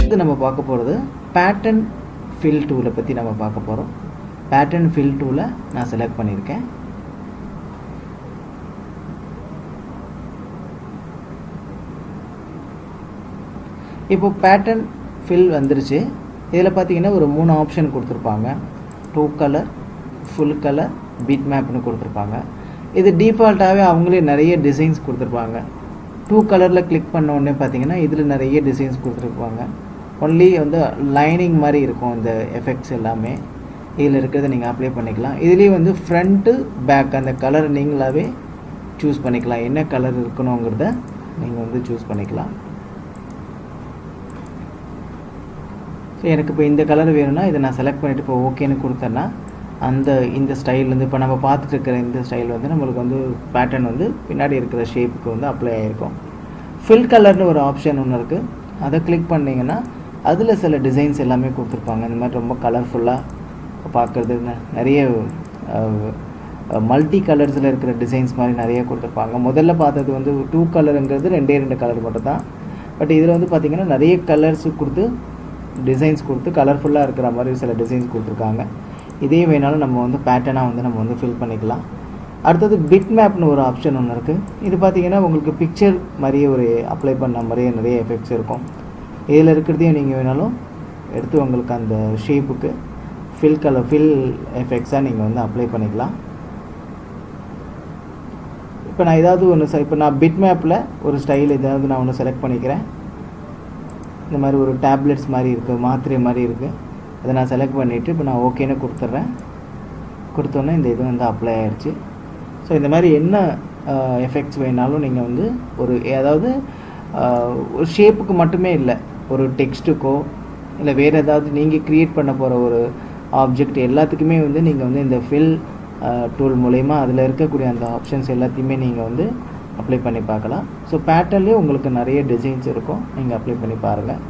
அடுத்து நம்ம பார்க்க போகிறது பேட்டர்ன் ஃபில் டூலை பற்றி நம்ம பார்க்க போகிறோம். பேட்டர்ன் ஃபில் டூலை நான் செலக்ட் பண்ணியிருக்கேன். இப்போ பேட்டர்ன் ஃபில் வந்துருச்சு. இதில் பார்த்தீங்கன்னா ஒரு 3 ஆப்ஷன் கொடுத்துருப்பாங்க. 2 கலர், ஃபுல் கலர், பிட் மேப்னு கொடுத்துருப்பாங்க. இது டிஃபால்ட்டாகவே அவங்களே நிறைய டிசைன்ஸ் கொடுத்துருப்பாங்க. 2 கலரில் கிளிக் பண்ண உடனே பார்த்தீங்கன்னா இதில் நிறைய டிசைன்ஸ் கொடுத்துருப்பாங்க. ஒன்லி வந்து லைனிங் மாதிரி இருக்கும் இந்த எஃபெக்ட்ஸ் எல்லாமே. இதில் இருக்கிறத நீங்கள் அப்ளை பண்ணிக்கலாம். இதுலேயே வந்து ஃப்ரண்ட்டு பேக் அந்த கலர் நீங்களாகவே சூஸ் பண்ணிக்கலாம். என்ன கலர் இருக்கணுங்கிறத நீங்கள் வந்து சூஸ் பண்ணிக்கலாம். ஸோ எனக்கு இப்போ இந்த கலர் வேணும்னா இதை நான் செலக்ட் பண்ணிவிட்டு இப்போ ஓகேன்னு கொடுத்தேன்னா இந்த ஸ்டைல் வந்து இப்போ நம்ம பார்த்துட்டு இருக்கிற இந்த ஸ்டைல் வந்து நம்மளுக்கு வந்து பேட்டர்ன் வந்து பின்னாடி இருக்கிற ஷேப்புக்கு வந்து அப்ளை ஆகிருக்கும். ஃபில் கலர்னு ஒரு ஆப்ஷன் ஒன்று இருக்குது. அதை கிளிக் பண்ணிங்கன்னா அதில் சில டிசைன்ஸ் எல்லாமே கொடுத்துருப்பாங்க. இந்த மாதிரி ரொம்ப கலர்ஃபுல்லாக பார்க்குறது நிறைய மல்டி கலர்ஸில் இருக்கிற டிசைன்ஸ் மாதிரி நிறைய கொடுத்துருப்பாங்க. முதல்ல பார்த்தது வந்து 2 கலருங்கிறது 2 கலர் மட்டும் தான். பட் இதில் வந்து பார்த்திங்கன்னா நிறைய கலர்ஸ் கொடுத்து டிசைன்ஸ் கொடுத்து கலர்ஃபுல்லாக இருக்கிற மாதிரி சில டிசைன்ஸ் கொடுத்துருக்காங்க. இதே வேணாலும் நம்ம வந்து பேட்டர்னாக வந்து நம்ம வந்து ஃபில் பண்ணிக்கலாம். அடுத்தது பிட் மேப்னு ஒரு ஆப்ஷன் ஒன்று இருக்குது. இது பார்த்திங்கன்னா உங்களுக்கு பிக்சர் மாதிரியே ஒரு அப்ளை பண்ண மாதிரியே நிறைய எஃபெக்ட்ஸ் இருக்கும். இதில் இருக்கிறதையும் நீங்கள் வேணாலும் எடுத்து உங்களுக்கு அந்த ஷேப்புக்கு ஃபில் எஃபெக்ட்ஸாக நீங்கள் வந்து அப்ளை பண்ணிக்கலாம். இப்போ நான் ஏதாவது ஒன்று இப்போ நான் பிட் மேப்பில் ஒரு ஸ்டைல் ஏதாவது நான் ஒன்று செலக்ட் பண்ணிக்கிறேன். இந்த மாதிரி ஒரு டேப்லெட்ஸ் மாதிரி இருக்குது, மாத்திரை மாதிரி இருக்குது. அதை நான் செலக்ட் பண்ணிவிட்டு இப்போ நான் ஓகேன்னு கொடுத்துட்றேன். கொடுத்தோன்னே இந்த இது வந்து அப்ளை ஆகிடுச்சு. ஸோ இந்த மாதிரி என்ன எஃபெக்ட்ஸ் வேணாலும் நீங்கள் வந்து அதாவது ஒரு ஷேப்புக்கு மட்டுமே இல்லை, ஒரு டெக்ஸ்ட்டுக்கோ இல்லை வேறு ஏதாவது நீங்கள் க்ரியேட் பண்ண போகிற ஒரு ஆப்ஜெக்ட் எல்லாத்துக்குமே வந்து நீங்கள் வந்து இந்த ஃபில் டூல் மூலயமா அதில் இருக்கக்கூடிய அந்த ஆப்ஷன்ஸ் எல்லாத்தையுமே நீங்கள் வந்து அப்ளை பண்ணி பார்க்கலாம். ஸோ பேட்டர்ன்லேயே உங்களுக்கு நிறைய டிசைன்ஸ் இருக்கும். நீங்கள் அப்ளை பண்ணி பாருங்கள்.